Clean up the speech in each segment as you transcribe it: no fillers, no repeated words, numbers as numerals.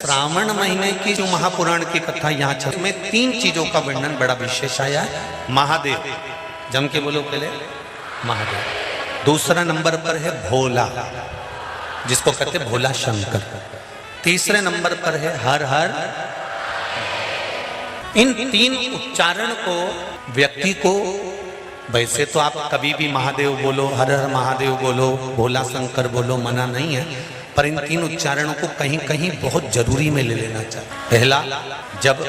श्रावण महीने की जो महापुराण की कथा यहाँ चल में 3 चीजों का वर्णन बड़ा विशेष आया है। महादेव, जम के बोलो पहले महादेव। दूसरा नंबर पर है भोला, जिसको कहते भोला शंकर। तीसरे नंबर पर है हर हर। इन 3 उच्चारण को व्यक्ति को, वैसे तो आप कभी भी महादेव बोलो, हर हर महादेव बोलो, भोला शंकर बोलो, मना नहीं है, पर इन 3 उच्चारणों को कहीं कहीं बहुत जरूरी में ले लेना चाहिए। पहला, जब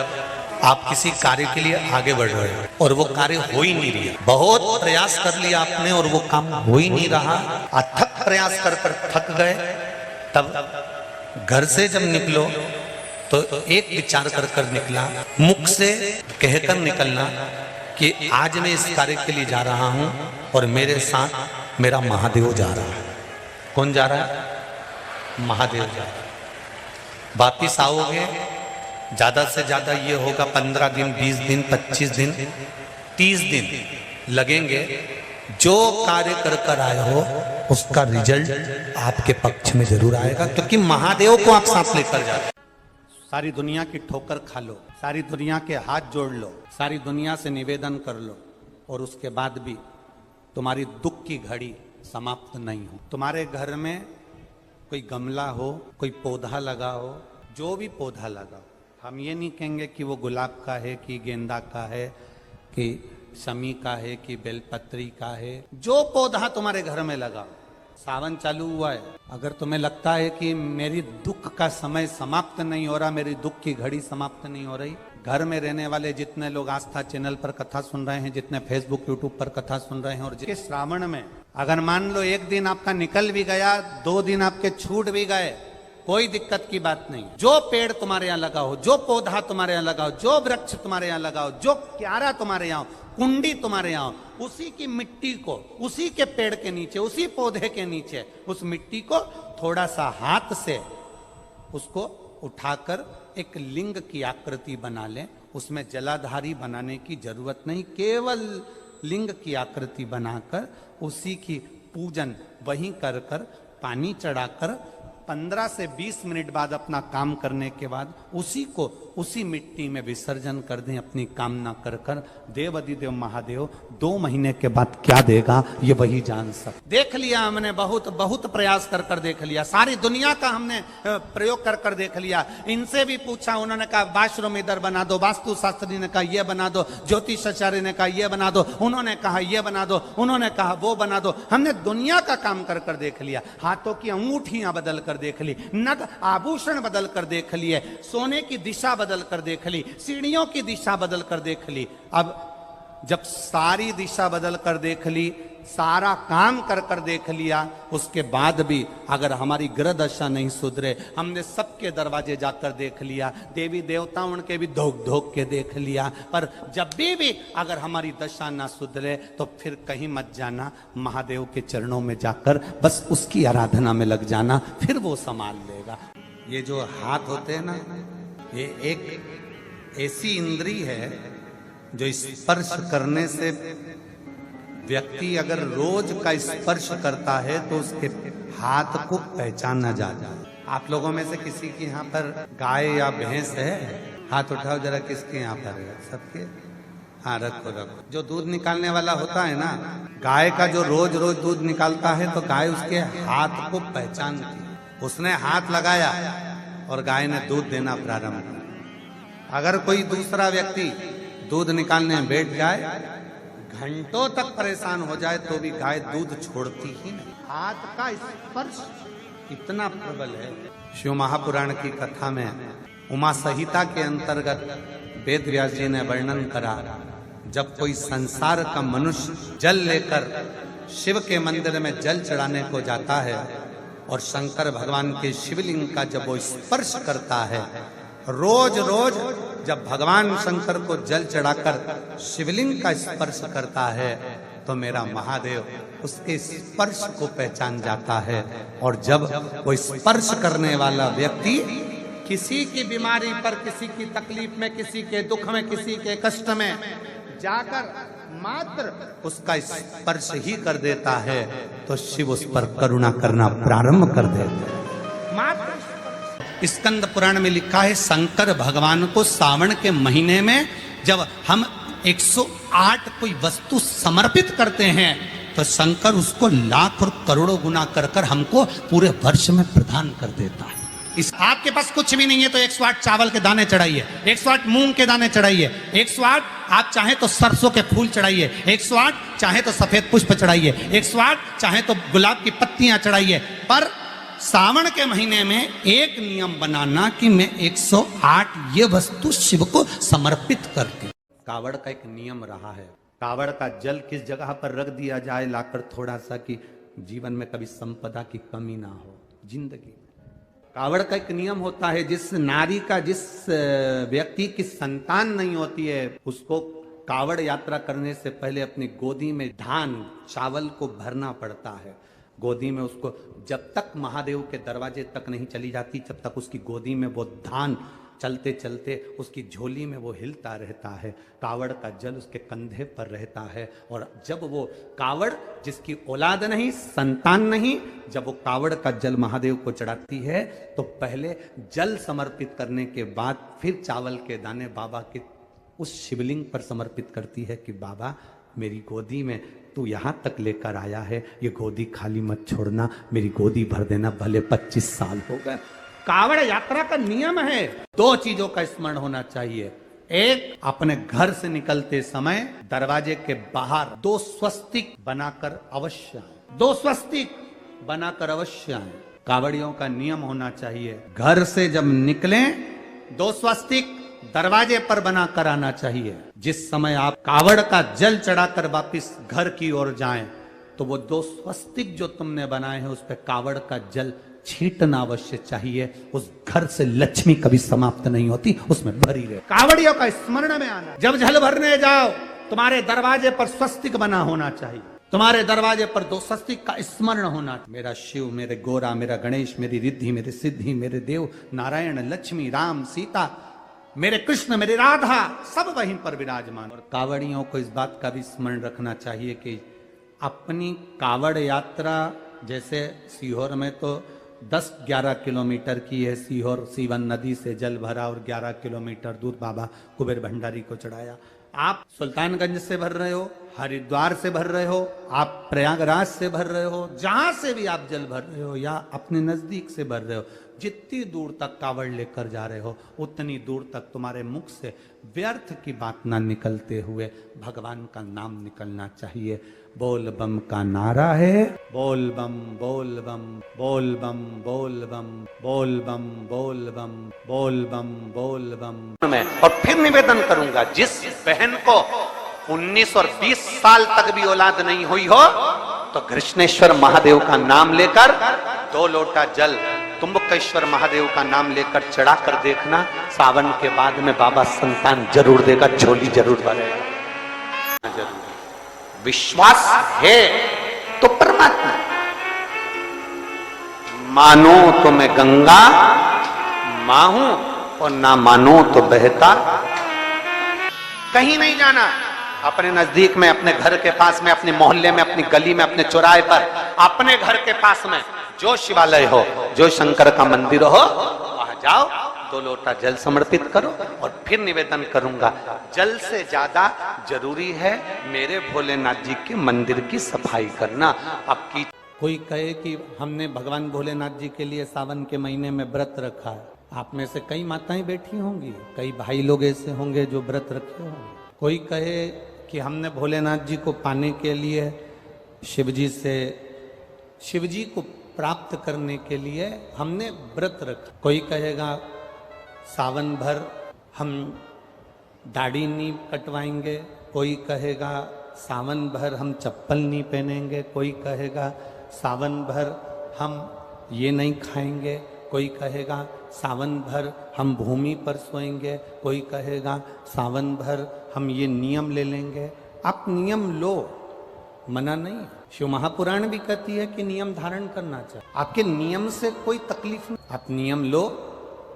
आप किसी कार्य के लिए आगे बढ़ रहे हो और वो कार्य हो ही नहीं रहा, बहुत प्रयास कर लिया आपने और वो काम हो ही नहीं रहा, अथक प्रयास कर कर थक गए, तब घर से जब निकलो तो एक विचार कर कर निकला, मुख से कहकर निकलना कि आज मैं इस कार्य के लिए जा रहा हूं और मेरे साथ मेरा महादेव जा रहा है। कौन जा रहा है? महादेव जा रहा है। वापिस आओगे, ज्यादा से ज्यादा ये होगा 15 दिन, 20 दिन, 25 दिन, 30 दिन लगेंगे। जो कार्य कर कर आए हो उसका रिजल्ट आपके पक्ष में जरूर आएगा, क्योंकि महादेव को आप साथ लेकर जाते। सारी दुनिया की ठोकर खा लो, सारी दुनिया के हाथ जोड़ लो, सारी दुनिया से निवेदन कर लो, और उसके बाद भी तुम्हारी दुख की घड़ी समाप्त नहीं हो। तुम्हारे घर में कोई गमला हो, कोई पौधा लगा हो, जो भी पौधा लगा, हम ये नहीं कहेंगे कि वो गुलाब का है, कि गेंदा का है, कि शमी का है, कि बेलपत्री का है। जो पौधा तुम्हारे घर में लगा, सावन चालू हुआ है, अगर तुम्हें लगता है कि मेरी दुख का समय समाप्त नहीं हो रहा, मेरी दुख की घड़ी समाप्त नहीं हो रही, घर में रहने वाले जितने लोग आस्था चैनल पर कथा सुन रहे हैं, जितने फेसबुक यूट्यूब पर कथा सुन रहे हैं, और जिसके श्रावण में अगर मान लो एक दिन आपका निकल भी गया, 2 दिन आपके छूट भी गए, कोई दिक्कत की बात नहीं। जो पेड़ तुम्हारे यहाँ लगा हो, जो पौधा तुम्हारे यहाँ लगा हो, जो वृक्ष तुम्हारे यहाँ लगा हो, जो क्यारा तुम्हारे यहाँ, कुंडी तुम्हारे यहाँ, उसी की मिट्टी को, उसी के पेड़ के नीचे, उसी पौधे के नीचे, उस मिट्टी को थोड़ा सा हाथ से उसको उठाकर एक लिंग की आकृति बना लें। उसमें जलाधारी बनाने की जरूरत नहीं, केवल लिंग की आकृति बनाकर उसी की पूजन वहीं कर कर, पानी चढ़ाकर 15 से 20 मिनट बाद अपना काम करने के बाद उसी को उसी मिट्टी में विसर्जन कर दें, अपनी कामना कर कर। देव अधिदेव महादेव 2 महीने के बाद क्या देगा ये वही जान सकते। देख लिया हमने, बहुत प्रयास कर कर देख लिया, सारी दुनिया का हमने प्रयोग कर कर देख लिया। इनसे भी पूछा, उन्होंने कहा वाशरूम इधर बना दो, वास्तु शास्त्री ने कहा ये बना दो, ज्योतिषाचार्य ने कहा ये बना दो, उन्होंने कहा ये बना दो, उन्होंने कहा वो बना दो। हमने दुनिया का काम कर कर देख लिया, हाथों की अंगूठियां बदल कर देख ली, नग आभूषण बदल कर देख लिए, सोने की दिशा बदल कर देख ली, सीढ़ियों की दिशा बदल कर देख ली। अब जब सारी दिशा बदल कर देख ली, सारा काम कर कर देख लिया, उसके बाद भी अगर हमारी ग्रह दशा नहीं सुधरे, हमने सबके दरवाजे जाकर देख लिया, देवी देवताओं के भी धोक धोक के देख लिया, पर जब भी अगर हमारी दशा ना सुधरे तो फिर कहीं मत जाना, महादेव के चरणों में जाकर बस उसकी आराधना में लग जाना, फिर वो संभाल लेगा। ये जो हाथ होते हैं ना, ये एक ऐसी इंद्री है जो स्पर्श करने से व्यक्ति अगर रोज का स्पर्श करता है तो उसके हाथ को पहचाना जाता है। आप लोगों में से किसी के यहाँ पर गाय या भैंस है? हाथ उठाओ जरा, किसके यहाँ पर है? सबके? हाँ, रखो। जो दूध निकालने वाला होता है ना, गाय का जो रोज रोज दूध निकालता है, तो गाय उसके हाथ को पहचानती। उसने हाथ लगाया और गाय ने दूध देना प्रारंभ किया। अगर कोई दूसरा व्यक्ति दूध निकालने में बैठ जाए, घंटों तक परेशान हो जाए, तो भी गाय दूध छोड़ती ही नहीं। हाथ का स्पर्श इतना प्रबल है। शिव महापुराण की कथा में उमा संहिता के अंतर्गत वेद व्यास जी ने वर्णन करा, जब कोई संसार का मनुष्य जल लेकर शिव के मंदिर में जल चढ़ाने को जाता है और शंकर भगवान के शिवलिंग का जब वो स्पर्श करता है, रोज रोज जब भगवान शंकर को जल चढ़ाकर शिवलिंग का स्पर्श करता है, तो मेरा महादेव उसके स्पर्श को पहचान जाता है। और जब वो स्पर्श करने वाला व्यक्ति किसी की बीमारी पर, किसी की तकलीफ में, किसी के दुख में, किसी के कष्ट में जाकर मात्र उसका स्पर्श ही कर देता है, तो शिव उस पर करुणा करना प्रारंभ कर देते हैं। मात्र स्कंद पुराण में लिखा है शंकर भगवान को सावन के महीने में जब हम 108 कोई वस्तु समर्पित करते हैं तो शंकर उसको लाख और करोड़ों गुना कर कर हमको पूरे वर्ष में प्रदान कर देता है। इस आपके पास कुछ भी नहीं है तो 108 चावल के दाने चढ़ाइए, 108 मूंग के दाने चढ़ाइए, 108 आप चाहे तो सरसों के फूल चढ़ाइए, 108 चाहे तो सफेद पुष्प चढ़ाइए, 108 चाहे तो गुलाब की पत्तियां चढ़ाइए। पर सावन के महीने में एक नियम बनाना कि मैं 108 ये वस्तु शिव को समर्पित करती हूं। कावड़ का एक नियम रहा है, कावड़ का जल किस जगह पर रख दिया जाए लाकर थोड़ा सा कि जीवन में कभी संपदा की कमी ना हो जिंदगी में। कावड़ का एक नियम होता है, जिस नारी का जिस व्यक्ति की संतान नहीं होती है उसको कावड़ यात्रा करने से पहले अपनी गोदी में धान चावल को भरना पड़ता है। गोदी में उसको जब तक महादेव के दरवाजे तक नहीं चली जाती जब तक उसकी गोदी में वो धान चलते चलते उसकी झोली में वो हिलता रहता है, कावड़ का जल उसके कंधे पर रहता है। और जब वो कावड़ जिसकी औलाद नहीं संतान नहीं, जब वो कावड़ का जल महादेव को चढ़ाती है तो पहले जल समर्पित करने के बाद फिर चावल के दाने बाबा के उस शिवलिंग पर समर्पित करती है कि बाबा मेरी गोदी में तू यहाँ तक लेकर आया है, ये गोदी खाली मत छोड़ना, मेरी गोदी भर देना, भले 25 साल हो गए। कावड़ यात्रा का नियम है, 2 चीजों का स्मरण होना चाहिए। एक, अपने घर से निकलते समय दरवाजे के बाहर 2 स्वस्तिक बनाकर अवश्य आए, 2 स्वस्तिक बनाकर अवश्य आए। कावड़ियों का नियम होना चाहिए, घर से जब निकलें 2 स्वस्तिक दरवाजे पर बनाकर आना चाहिए। जिस समय आप कावड़ का जल चढ़ाकर वापिस घर की ओर जाएं तो वो 2 स्वस्तिक जो तुमने बनाए हैं उस पर कावड़ का जल छींटना अवश्य चाहिए। उस घर से लक्ष्मी कभी समाप्त नहीं होती, उसमें भरी रहे। कावड़ियों का स्मरण में आना, जब जल भरने जाओ तुम्हारे दरवाजे पर स्वस्तिक बना होना चाहिए, तुम्हारे दरवाजे पर 2 स्वस्तिक का स्मरण होना। मेरा शिव, मेरे गोरा, मेरा गणेश, मेरी रिद्धि, मेरी सिद्धि, मेरे देव नारायण, लक्ष्मी, राम, सीता, मेरे कृष्ण, मेरी राधा, सब वहीं पर विराजमान। और कावड़ियों को इस बात का भी स्मरण रखना चाहिए कि अपनी कावड़ यात्रा, जैसे सीहोर में तो 10-11 किलोमीटर की है, सीहोर सीवन नदी से जल भरा और 11 किलोमीटर दूर बाबा कुबेर भंडारी को चढ़ाया। आप सुल्तानगंज से भर रहे हो, हरिद्वार से भर रहे हो, आप प्रयागराज से भर रहे हो, जहां से भी आप जल भर रहे हो या अपने नजदीक से भर रहे हो, जितनी दूर तक कावड़ लेकर जा रहे हो उतनी दूर तक तुम्हारे मुख से व्यर्थ की बात ना निकलते हुए भगवान का नाम निकलना चाहिए। बोल बम का नारा है, बोल बम बोल बम बोल बम बोल बम बोल बम बोल बम बोल बम बोल बम। मैं और फिर निवेदन करूंगा, जिस बहन को 19 और 20 साल तक भी औलाद नहीं हुई हो तो कृष्णेश्वर महादेव का नाम लेकर 2 लोटा जल तुम्बकेश्वर महादेव का नाम लेकर चढ़ा कर देखना, सावन के बाद में बाबा संतान जरूर देगा, झोली जरूर भरेगा। जरूर विश्वास है तो परमात्मा, मानो तो मैं गंगा मां हूं और ना मानो तो बहता। कहीं नहीं जाना, अपने नजदीक में, अपने घर के पास में, अपने मोहल्ले में, अपनी गली में, अपने चौराहे पर, अपने घर के पास में जो शिवालय हो, जो शंकर का मंदिर हो, वहां जाओ, 2 लोटा जल समर्पित करो। और फिर निवेदन करूंगा, जल से ज्यादा जरूरी है मेरे भोलेनाथ जी के मंदिर की सफाई करना। आपकी कोई कहे कि हमने भगवान भोलेनाथ जी के लिए सावन के महीने में व्रत रखा है, आप में से कई माताएं बैठी होंगी, कई भाई लोग ऐसे होंगे जो व्रत रखे होंगे। कोई कहे कि हमने भोलेनाथ जी को पाने के लिए, शिव जी को प्राप्त करने के लिए हमने व्रत रखा। कोई कहेगा सावन भर हम दाढ़ी नहीं कटवाएंगे, कोई कहेगा सावन भर हम चप्पल नहीं पहनेंगे, कोई कहेगा सावन भर हम ये नहीं खाएंगे, कोई कहेगा सावन भर हम भूमि पर सोएंगे, कोई कहेगा सावन भर हम ये नियम ले लेंगे। आप नियम लो, मना नहीं। शिव महापुराण भी कहती है कि नियम धारण करना चाहिए, आपके नियम से कोई तकलीफ नहीं। आप नियम लो,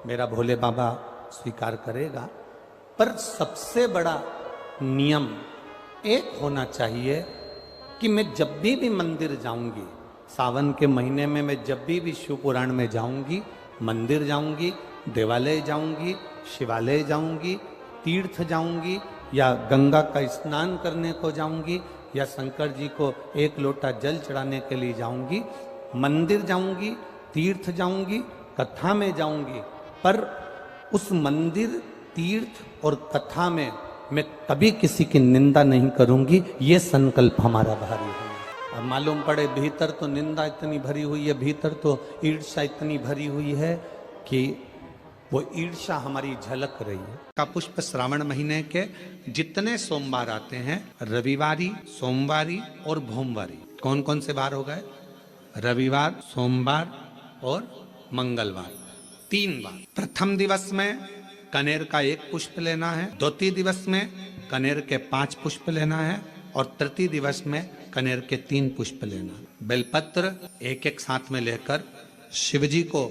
मेरा भोले बाबा स्वीकार करेगा। पर सबसे बड़ा नियम एक होना चाहिए कि मैं जब भी मंदिर जाऊंगी, सावन के महीने में मैं जब भी शिव पुराण में जाऊंगी, मंदिर जाऊंगी, देवालय जाऊंगी, शिवालय जाऊंगी, तीर्थ जाऊंगी, या गंगा का स्नान करने को जाऊंगी, या शंकर जी को एक लोटा जल चढ़ाने के लिए जाऊंगी, मंदिर जाऊंगी, तीर्थ जाऊंगी, कथा में जाऊंगी, पर उस मंदिर, तीर्थ और कथा में मैं कभी किसी की निंदा नहीं करूंगी। ये संकल्प हमारा भारी है। अब मालूम पड़े भीतर तो निंदा इतनी भरी हुई है, भीतर तो ईर्ष्या इतनी भरी हुई है कि वो ईर्ष्या हमारी झलक रही है। का पुष्प श्रावण महीने के जितने सोमवार आते हैं, रविवारी, सोमवारी और भोमवारी, कौन कौन से वार हो गए? रविवार, सोमवार और मंगलवार, 3 बार। प्रथम दिवस में कनेर का 1 पुष्प लेना है, द्वितीय दिवस में कनेर के 5 पुष्प लेना है, और तृतीय दिवस में कनेर के 3 पुष्प लेना है। बेलपत्र एक एक साथ में लेकर शिव जी को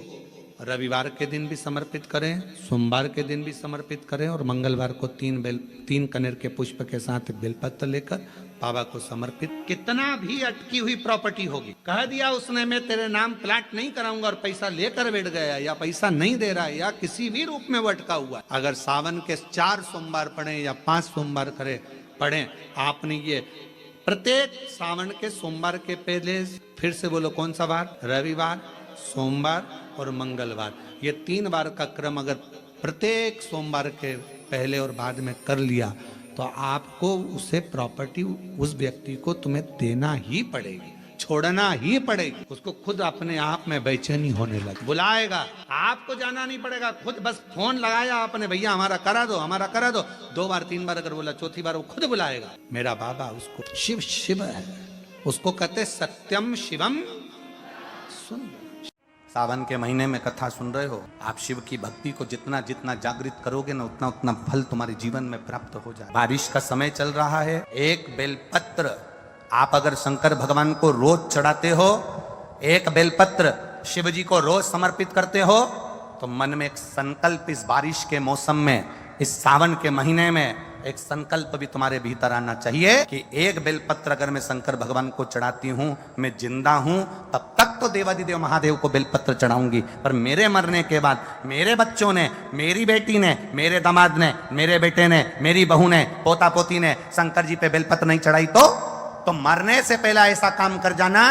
रविवार के दिन भी समर्पित करें, सोमवार के दिन भी समर्पित करें, और मंगलवार को 3 कनेर के पुष्प के साथ बेलपत्र लेकर बाबा को समर्पित। कितना भी अटकी हुई प्रॉपर्टी होगी, कह दिया उसने मैं तेरे नाम प्लाट नहीं कराऊंगा और पैसा लेकर बैठ गया, या पैसा नहीं दे रहा है, या किसी भी रूप में वो अटका हुआ, अगर सावन के 4 सोमवार पढ़े या 5 सोमवार पढ़े, आपने ये प्रत्येक सावन के सोमवार के पहले, फिर से बोलो कौन सा वार? रविवार, सोमवार और मंगलवार, ये 3 बार का क्रम अगर प्रत्येक सोमवार के पहले और बाद में कर लिया तो आपको उसे प्रॉपर्टी, उस व्यक्ति को तुम्हें देना ही पड़ेगी, छोड़ना ही पड़ेगी। उसको खुद अपने आप में बेचैनी होने लगी, बुलाएगा, आपको जाना नहीं पड़ेगा, खुद बस फोन लगाया आपने, भैया हमारा करा दो, हमारा करा दो, 2 बार 3 बार अगर बोला, चौथी बार वो खुद बुलाएगा। मेरा बाबा उसको शिव शिव है, उसको कहते सत्यम शिवम। सुन, सावन के महीने में कथा सुन रहे हो, आप शिव की भक्ति को जितना जितना जागृत करोगे ना, उतना उतना फल तुम्हारे जीवन में प्राप्त हो जाए। बारिश का समय चल रहा है, एक बेलपत्र आप अगर शंकर भगवान को रोज चढ़ाते हो, एक बेलपत्र शिव जी को रोज समर्पित करते हो, तो मन में एक संकल्प इस बारिश के मौसम में, इस सावन के महीने में एक संकल्प भी तुम्हारे भीतर आना चाहिए कि एक बेलपत्र अगर मैं शंकर भगवान को चढ़ाती हूँ, मैं जिंदा हूँ, तब तक तो देवादिदेव महादेव को बेलपत्र चढ़ाऊंगी, पर मेरे मरने के बाद मेरे बच्चों ने, मेरी बेटी ने, मेरे दामाद ने, मेरे बेटे ने, मेरी बहू ने, पोता पोती ने शंकर जी पे बेलपत्र नहीं चढ़ाई तो मरने से पहले ऐसा काम कर जाना,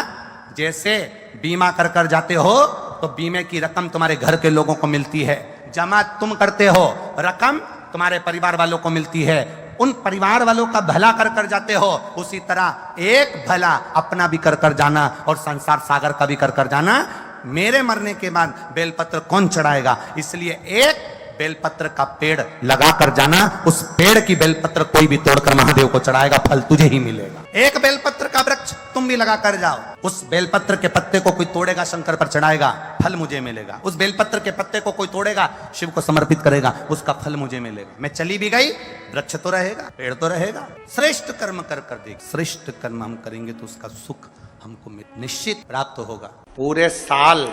जैसे बीमा कर कर जाते हो तो बीमे की रकम तुम्हारे घर के लोगों को मिलती है, जमा तुम करते हो, रकम तुम्हारे परिवार वालों को मिलती है, उन परिवार वालों का भला कर कर जाते हो, उसी तरह एक भला अपना भी कर कर जाना और संसार सागर का भी कर कर जाना। मेरे मरने के बाद बेलपत्र कौन चढ़ाएगा? इसलिए एक बेलपत्र का पेड़ लगा कर जाना, उस पेड़ की बेलपत्र कोई भी तोड़कर महादेव को चढ़ाएगा, फल तुझे ही मिलेगा। एक बेलपत्र का वृक्ष तुम भी लगा कर जाओ, उस बेलपत्र के पत्ते को कोई तोड़ेगा, शंकर पर चढ़ाएगा, फल मुझे मिलेगा। उस बेलपत्र के पत्ते को कोई तोड़ेगा, शिव को समर्पित करेगा, उसका फल मुझे मिलेगा। मैं चली भी गई, वृक्ष तो रहेगा, पेड़ तो रहेगा। श्रेष्ठ कर्म कर कर देख, श्रेष्ठ कर्म हम करेंगे तो उसका सुख हमको निश्चित प्राप्त होगा। पूरे साल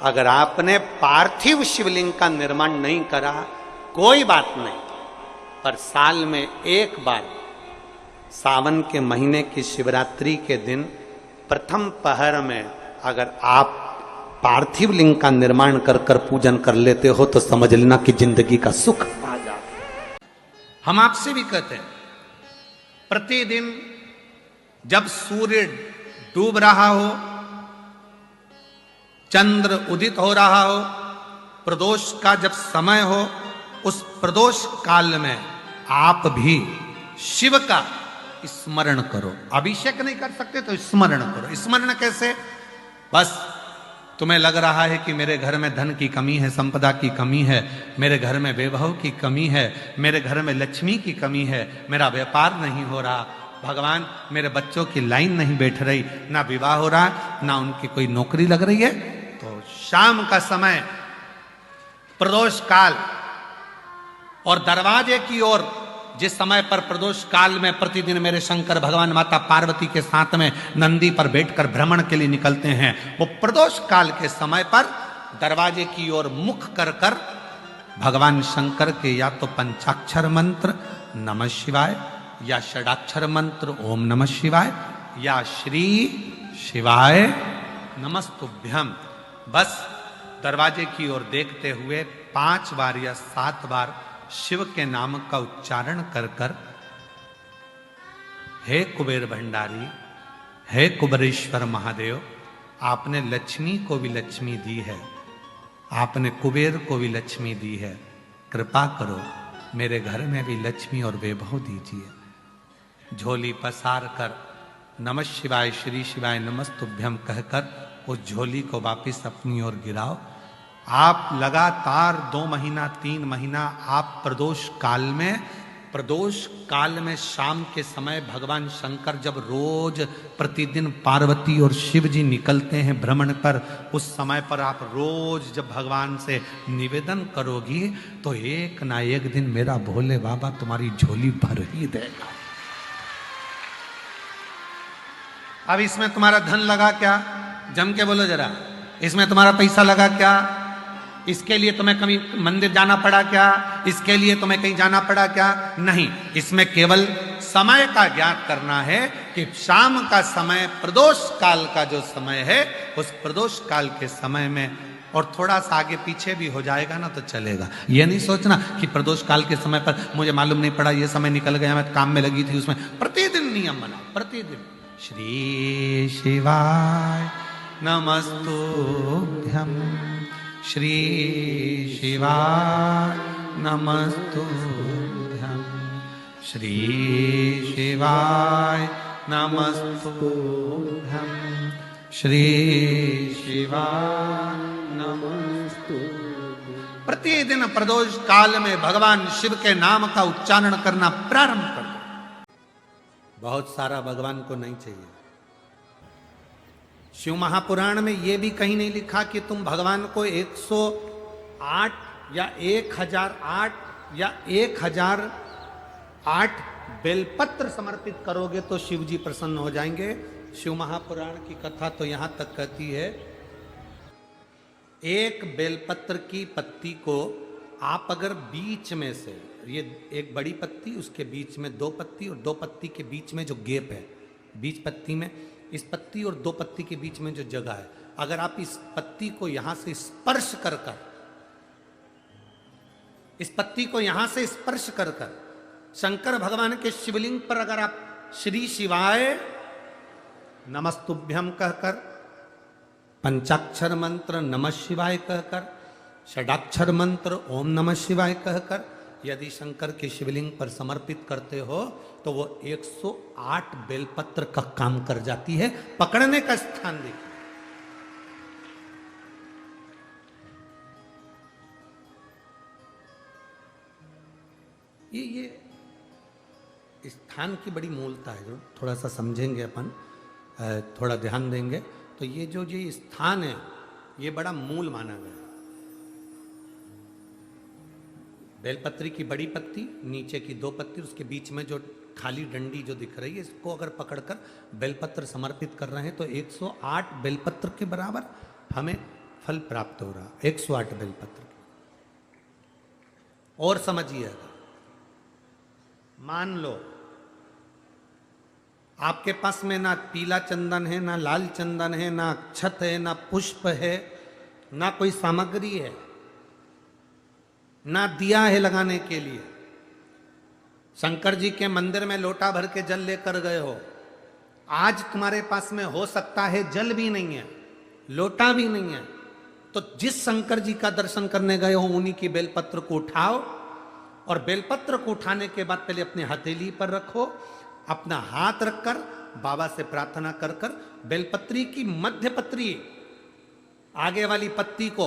अगर आपने पार्थिव शिवलिंग का निर्माण नहीं करा, कोई बात नहीं, पर साल में एक बार सावन के महीने की शिवरात्रि के दिन प्रथम पहर में अगर आप पार्थिव लिंग का निर्माण कर कर पूजन कर लेते हो तो समझ लेना कि जिंदगी का सुख आ जाता। हम आपसे भी कहते हैं, प्रतिदिन जब सूर्य डूब रहा हो, चंद्र उदित हो रहा हो, प्रदोष का जब समय हो, उस प्रदोष काल में आप भी शिव का स्मरण करो। अभिषेक नहीं कर सकते तो स्मरण करो। स्मरण कैसे? बस तुम्हें लग रहा है कि मेरे घर में धन की कमी है, संपदा की कमी है, मेरे घर में वैभव की कमी है, मेरे घर में लक्ष्मी की कमी है, मेरा व्यापार नहीं हो रहा, भगवान मेरे बच्चों की लाइन नहीं बैठ रही, ना विवाह हो रहा, ना उनकी कोई नौकरी लग रही है, तो शाम का समय प्रदोष काल और दरवाजे की ओर, जिस समय पर प्रदोष काल में प्रतिदिन मेरे शंकर भगवान माता पार्वती के साथ में नंदी पर बैठकर भ्रमण के लिए निकलते हैं, वो प्रदोष काल के समय पर दरवाजे की ओर मुख कर कर भगवान शंकर के या तो पंचाक्षर मंत्र नमः शिवाय, या षडाक्षर मंत्र ओम नमः शिवाय, या श्री शिवाय नमस्तुभ्यम, बस दरवाजे की ओर देखते हुए 5 बार या 7 बार शिव के नाम का उच्चारण कर कर, हे कुबेर भंडारी, हे कुबेरेश्वर महादेव, आपने लक्ष्मी को भी लक्ष्मी दी है, आपने कुबेर को भी लक्ष्मी दी है, कृपा करो मेरे घर में भी लक्ष्मी और वैभव दीजिए। झोली पसार कर नमः शिवाय श्री शिवाय नमस्तुभ्यम कहकर उस झोली को वापिस अपनी ओर गिराओ। आप लगातार 2 महीना 3 महीना आप प्रदोष काल में शाम के समय भगवान शंकर जब रोज प्रतिदिन पार्वती और शिव जी निकलते हैं भ्रमण पर, उस समय पर आप रोज जब भगवान से निवेदन करोगी तो एक ना एक दिन मेरा भोले बाबा तुम्हारी झोली भर ही देगा। अब इसमें तुम्हारा धन लगा क्या? जम के बोलो जरा, इसमें तुम्हारा पैसा लगा क्या? इसके लिए तुम्हें कभी मंदिर जाना पड़ा क्या? इसके लिए तुम्हें कहीं जाना पड़ा क्या? नहीं, इसमें केवल समय का ज्ञात करना है कि शाम का समय प्रदोष काल का जो समय है, उस प्रदोष काल के समय में, और थोड़ा सा आगे पीछे भी हो जाएगा ना तो चलेगा। यह नहीं सोचना कि प्रदोष काल के समय पर मुझे मालूम नहीं पड़ा, ये समय निकल गया, मैं काम में लगी थी, उसमें प्रतिदिन नियम बनाओ। प्रतिदिन श्री शिवाय नमस्तुभ्यं, श्री शिवाय नमस्तुभ्यं, श्री शिवाय नमस्तुभ्यं, श्री शिवाय नमस्तुभ्यं। प्रतिदिन प्रदोष काल में भगवान शिव के नाम का उच्चारण करना प्रारंभ कर दो। बहुत सारा भगवान को नहीं चाहिए। शिव महापुराण में यह भी कहीं नहीं लिखा कि तुम भगवान को 108 या 1008 या 1008 बेलपत्र समर्पित करोगे तो शिव जी प्रसन्न हो जाएंगे। शिव महापुराण की कथा तो यहां तक कहती है, एक बेलपत्र की पत्ती को आप अगर बीच में से, ये एक बड़ी पत्ती, उसके बीच में 2 पत्ती और 2 पत्ती के बीच में जो गैप है, बीच पत्ती में, इस पत्ती और 2 पत्ती के बीच में जो जगह है, अगर आप इस पत्ती को यहां से स्पर्श कर कर, इस पत्ती को यहां से स्पर्श कर कर शंकर भगवान के शिवलिंग पर अगर आप श्री शिवाय नमस्तुभ्यम कहकर, पंचाक्षर मंत्र नमः शिवाय कहकर, षडाक्षर मंत्र ओम नमः शिवाय कहकर यदि शंकर के शिवलिंग पर समर्पित करते हो तो वो 108 बेलपत्र का काम कर जाती है। पकड़ने का स्थान देखिए, ये स्थान की बड़ी मूलता है, जो थोड़ा सा समझेंगे अपन, थोड़ा ध्यान देंगे तो ये जो ये स्थान है ये बड़ा मूल माना गया। बेलपत्री की बड़ी पत्ती, नीचे की 2 पत्ती, उसके बीच में जो खाली डंडी जो दिख रही है, इसको अगर पकड़कर बेलपत्र समर्पित कर रहे हैं तो 108 बेलपत्र के बराबर हमें फल प्राप्त हो रहा। 108 बेलपत्र। और समझिएगा, मान लो आपके पास में ना पीला चंदन है, ना लाल चंदन है, ना अक्षत है, ना पुष्प है, ना कोई सामग्री है, ना दिया है लगाने के लिए। शंकर जी के मंदिर में लोटा भर के जल लेकर गए हो, आज तुम्हारे पास में हो सकता है जल भी नहीं है, लोटा भी नहीं है, तो जिस शंकर जी का दर्शन करने गए हो उन्हीं की बेलपत्र को उठाओ, और बेलपत्र को उठाने के बाद पहले अपने हथेली पर रखो, अपना हाथ रखकर बाबा से प्रार्थना कर कर बेलपत्री की मध्य पत्री, आगे वाली पत्ती को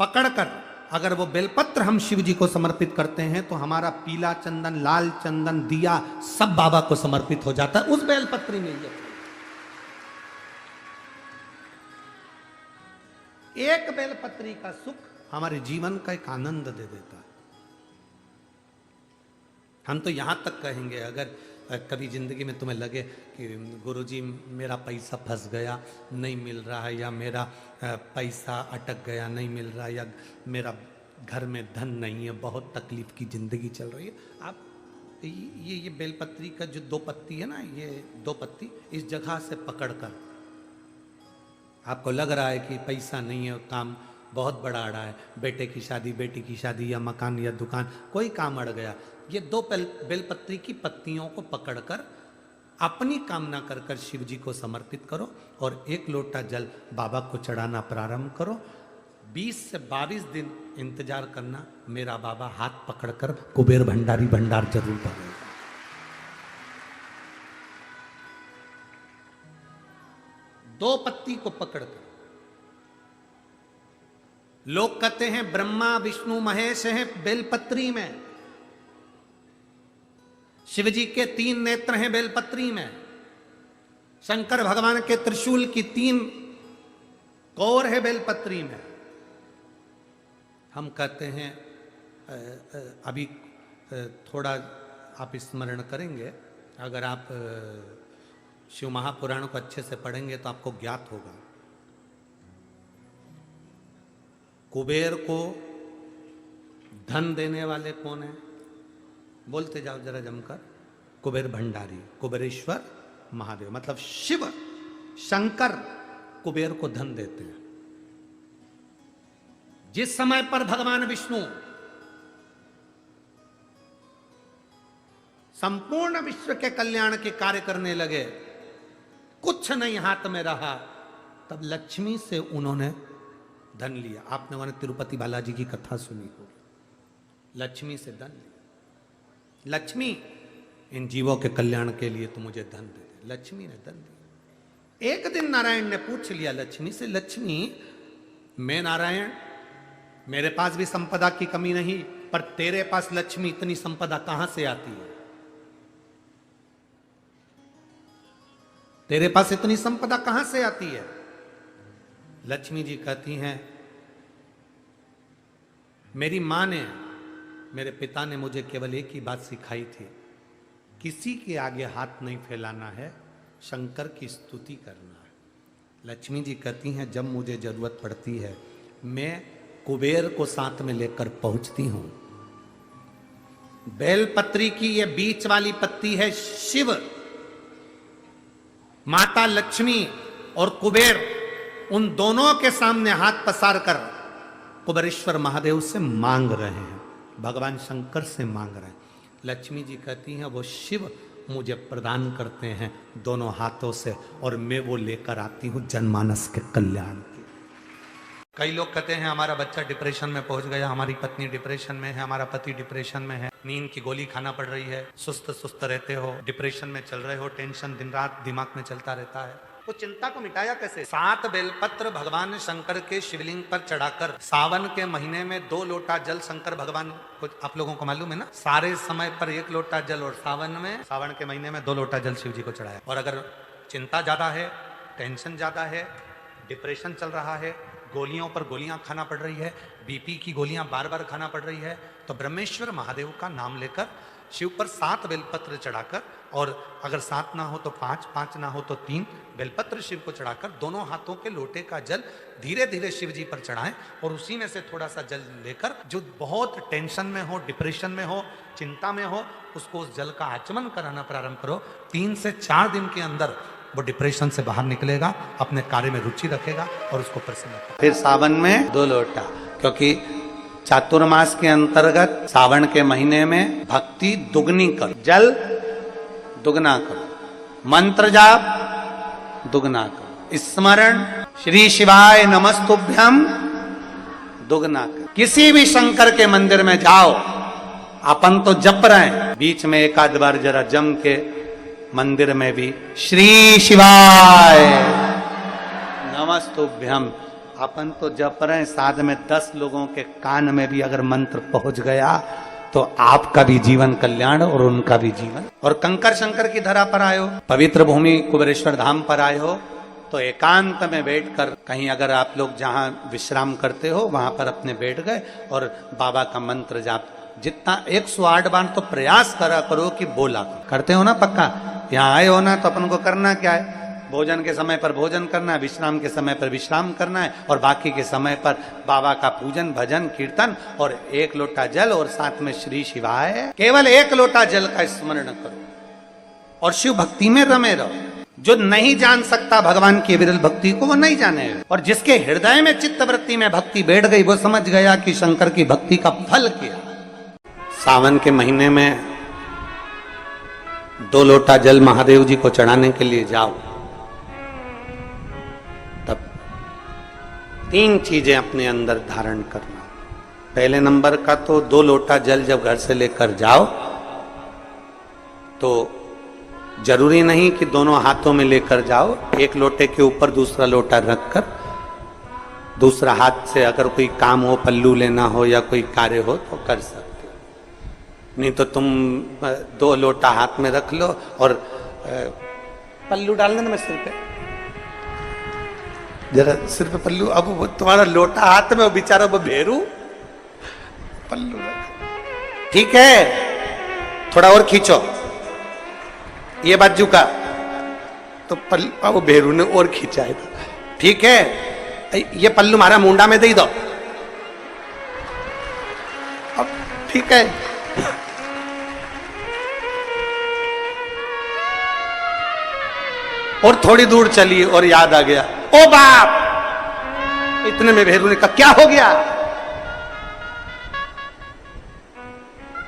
पकड़कर अगर वो बेलपत्र हम शिव जी को समर्पित करते हैं तो हमारा पीला चंदन, लाल चंदन, दिया सब बाबा को समर्पित हो जाता है, उस बेलपत्री में। एक बेलपत्री का सुख हमारे जीवन का एक आनंद दे देता है। हम तो यहां तक कहेंगे, अगर कभी जिंदगी में तुम्हें लगे कि गुरुजी मेरा पैसा फंस गया, नहीं मिल रहा है, या मेरा पैसा अटक गया, नहीं मिल रहा, या मेरा घर में धन नहीं है, बहुत तकलीफ की जिंदगी चल रही है, आप ये बेलपत्री का जो 2 पत्ती है ना, ये 2 पत्ती इस जगह से पकड़कर, आपको लग रहा है कि पैसा नहीं है, काम बहुत बड़ा अड़ा है, बेटे की शादी, बेटी की शादी, या मकान या दुकान, कोई काम अड़ गया, ये 2 बेलपत्री की पत्तियों को पकड़कर अपनी कामना कर कर शिव जी को समर्पित करो और 1 लोटा जल बाबा को चढ़ाना प्रारंभ करो। 20 से 22 दिन इंतजार करना, मेरा बाबा हाथ पकड़कर कुबेर भंडारी भंडार जरूर भरेगा। दो पत्ती को पकड़कर, लोग कहते हैं ब्रह्मा विष्णु महेश हैं बेलपत्री में, शिव जी के 3 नेत्र हैं बेलपत्री में, शंकर भगवान के त्रिशूल की 3 कौर है बेलपत्री में। हम कहते हैं अभी थोड़ा आप स्मरण करेंगे, अगर आप शिव महापुराण को अच्छे से पढ़ेंगे तो आपको ज्ञात होगा। कुबेर को धन देने वाले कौन है? बोलते जाओ जरा जमकर। कुबेर भंडारी, कुबेरेश्वर महादेव, मतलब शिव शंकर कुबेर को धन देते हैं। जिस समय पर भगवान विष्णु संपूर्ण विश्व के कल्याण के कार्य करने लगे, कुछ नहीं हाथ में रहा, तब लक्ष्मी से उन्होंने धन लिया। आपने वहां तिरुपति बालाजी की कथा सुनी होगी, लक्ष्मी से धन लिया। लक्ष्मी, इन जीवों के कल्याण के लिए तू मुझे धन दे दे। लक्ष्मी ने धन दिया। एक दिन नारायण ने पूछ लिया लक्ष्मी से, लक्ष्मी मैं नारायण, मेरे पास भी संपदा की कमी नहीं, पर तेरे पास लक्ष्मी इतनी संपदा कहां से आती है? तेरे पास इतनी संपदा कहां से आती है? लक्ष्मी जी कहती हैं, मेरी मां ने, मेरे पिता ने मुझे केवल एक ही बात सिखाई थी, किसी के आगे हाथ नहीं फैलाना है, शंकर की स्तुति करना है। लक्ष्मी जी कहती हैं, जब मुझे जरूरत पड़ती है मैं कुबेर को साथ में लेकर पहुंचती हूं। बेलपत्री की ये बीच वाली पत्ती है शिव, माता लक्ष्मी और कुबेर, उन दोनों के सामने हाथ पसार कर कुबेरेश्वर महादेव से मांग रहे हैं, भगवान शंकर से मांग रहे हैं। लक्ष्मी जी कहती हैं, वो शिव मुझे प्रदान करते हैं दोनों हाथों से, और मैं वो लेकर आती हूं जनमानस के कल्याण के। कई लोग कहते हैं हमारा बच्चा डिप्रेशन में पहुंच गया, हमारी पत्नी डिप्रेशन में है, हमारा पति डिप्रेशन में है, नींद की गोली खाना पड़ रही है, सुस्त सुस्त रहते हो, डिप्रेशन में चल रहे हो, टेंशन दिन रात दिमाग में चलता रहता है। वो चिंता को मिटाया कैसे? 7 बेलपत्र भगवान शंकर के शिवलिंग पर चढ़ाकर सावन के महीने में 2 लोटा जल शंकर भगवान को, आप लोगों को मालूम है ना, सारे समय पर 1 लोटा जल, और सावन के महीने में 2 लोटा जल शिव जी को चढ़ाया। और अगर चिंता ज्यादा है, टेंशन ज्यादा है, डिप्रेशन चल रहा है, गोलियों पर गोलियां खाना पड़ रही है, बीपी की गोलियां बार बार खाना पड़ रही है, तो ब्रह्मेश्वर महादेव का नाम लेकर शिव पर 7 बेलपत्र चढ़ाकर, और अगर 7 ना हो तो 5, 5 ना हो तो 3 बेलपत्र शिव को चढ़ाकर दोनों हाथों के लोटे का जल धीरे धीरे शिव जी पर चढ़ाएं, और उसी में से थोड़ा सा जल लेकर जो बहुत टेंशन में हो, डिप्रेशन में हो, चिंता में हो, उसको उस जल का आचमन कराना प्रारंभ करो। 3 से 4 दिन के अंदर वो डिप्रेशन से बाहर निकलेगा, अपने कार्य में रुचि रखेगा और उसको प्रसन्न। फिर सावन में 2 लोटा, क्योंकि चातुर्मास के अंतर्गत सावन के महीने में भक्ति दुगनी करो, जल दुगना करो, मंत्र जाप दुगना करो, स्मरण श्री शिवाय नमस्तुभ्यम दुगना करो। किसी भी शंकर के मंदिर में जाओ, अपन तो जप रहे हैं, बीच में 1 बार जरा जम के मंदिर में भी श्री शिवाय नमस्तुभ्यम, अपन तो जप रहे हैं, साथ में 10 लोगों के कान में भी अगर मंत्र पहुंच गया तो आपका भी जीवन कल्याण और उनका भी जीवन। और कंकर शंकर की धरा पर आए हो, पवित्र भूमि कुबेरेश्वर धाम पर आए हो, तो एकांत में बैठकर कहीं, अगर आप लोग जहां विश्राम करते हो वहां पर अपने बैठ गए और बाबा का मंत्र जाप जितना 108 बार तो प्रयास करा करो कि बोला करते हो ना। पक्का यहाँ आए हो ना, तो अपन को करना क्या है? भोजन के समय पर भोजन करना है, विश्राम के समय पर विश्राम करना है, और बाकी के समय पर बाबा का पूजन भजन कीर्तन, और 1 लोटा जल और साथ में श्री शिवाय, केवल 1 लोटा जल का स्मरण करो और शिव भक्ति में रमे रहो। जो नहीं जान सकता भगवान की विरल भक्ति को, वो नहीं जाने, और जिसके हृदय में चित्त वृत्ति में भक्ति बैठ गई, वो समझ गया कि शंकर की भक्ति का फल क्या। सावन के महीने में 2 लोटा जल महादेव जी को चढ़ाने के लिए जाओ, तब 3 चीजें अपने अंदर धारण करना। पहले नंबर का तो 2 लोटा जल जब घर से लेकर जाओ तो जरूरी नहीं कि दोनों हाथों में लेकर जाओ, एक लोटे के ऊपर दूसरा लोटा रखकर दूसरा हाथ से अगर कोई काम हो, पल्लू लेना हो या कोई कार्य हो तो कर सकते हो। नहीं तो तुम 2 लोटा हाथ में रख लो और पल्लू डालना ना मैं सिर पे, जरा सिर पे पल्लू। अब वो तुम्हारा लोटा हाथ में, वो बेचारा वो भेरू पल्लू रख, ठीक है, थोड़ा और खींचो ये बाजू का, तो पल्लू वो भेरू ने और खींचा है, ठीक है, ये पल्लू हमारा मुंडा में दे दो, अब ठीक है। और थोड़ी दूर चली और याद आ गया, ओ बाप, इतने में भेरू ने कहा क्या हो गया,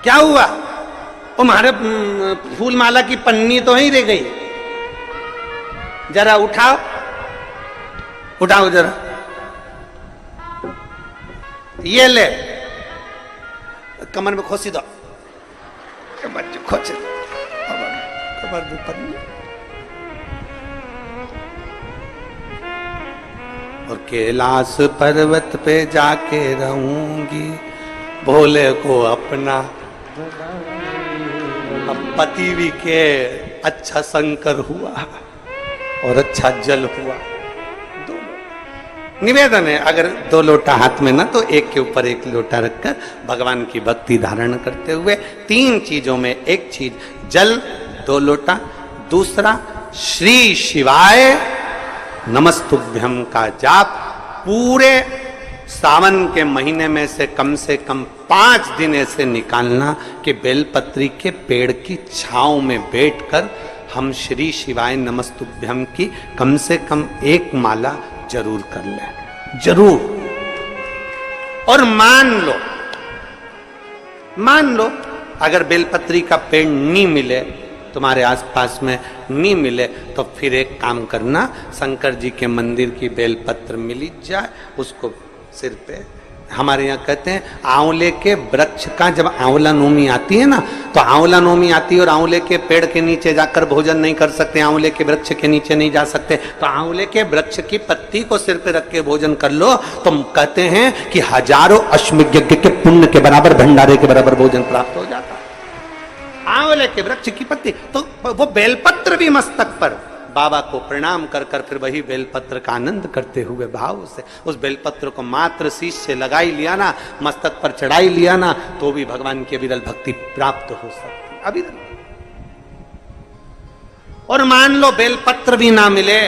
क्या हुआ, वो हमारे फूल माला की पन्नी तो ही रह गई, जरा उठाओ उठाओ जरा, ये ले, कमर में खोसी दो, कमर में खोसी दो, कमर में पन्नी। और कैलाश पर्वत पे जाके रहूंगी, भोले को अपना। अब पति भी के अच्छा शंकर हुआ और अच्छा जल हुआ, निवेदन है अगर 2 लोटा हाथ में ना तो एक के ऊपर एक लोटा रखकर भगवान की भक्ति धारण करते हुए 3 चीजों में एक चीज जल 2 लोटा, दूसरा श्री शिवाय नमस्तुभ्यम का जाप पूरे सावन के महीने में से कम 5 दिन ऐसे निकालना कि बेलपत्री के पेड़ की छांव में बैठकर हम श्री शिवाय नमस्तुभ्यम की कम से कम 1 माला जरूर कर लें, जरूर। और मान लो अगर बेलपत्री का पेड़ नहीं मिले, तुम्हारे आसपास में नहीं मिले, तो फिर एक काम करना, शंकर जी के मंदिर की बेलपत्र मिली जाए, उसको सिर पे, हमारे यहाँ कहते हैं आंवले के वृक्ष का जब आंवला नोमी आती है ना, तो आंवला नोमी आती है और आंवले के पेड़ के नीचे जाकर भोजन नहीं कर सकते, आंवले के वृक्ष के नीचे नहीं जा सकते, तो आंवले के वृक्ष की पत्ती को सिर पे रख के भोजन कर लो, तो कहते हैं कि हजारों अश्वमेध यज्ञ के पुण्य के बराबर, भंडारे के बराबर भोजन प्राप्त हो जाता है। आंवले के वृक्ष की पत्ती, तो वो बेलपत्र भी मस्तक पर बाबा को प्रणाम कर कर फिर वही बेलपत्र का आनंद करते हुए भाव से उस बेलपत्र को मात्र शीश से लगाई लिया ना, मस्तक पर चढ़ाई लिया ना, तो भी भगवान की अविरल भक्ति प्राप्त हो सकती, अविरल। और मान लो बेलपत्र भी ना मिले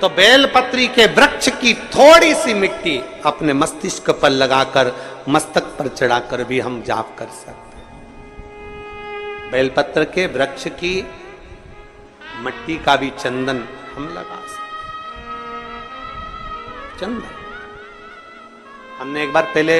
तो बेलपत्री के वृक्ष की थोड़ी सी मिट्टी अपने मस्तिष्क पर लगाकर मस्तक पर चढ़ाकर भी हम जाप कर सकते। बेलपत्र के वृक्ष की मट्टी का भी चंदन हम लगा सकते। चंदन हमने एक बार पहले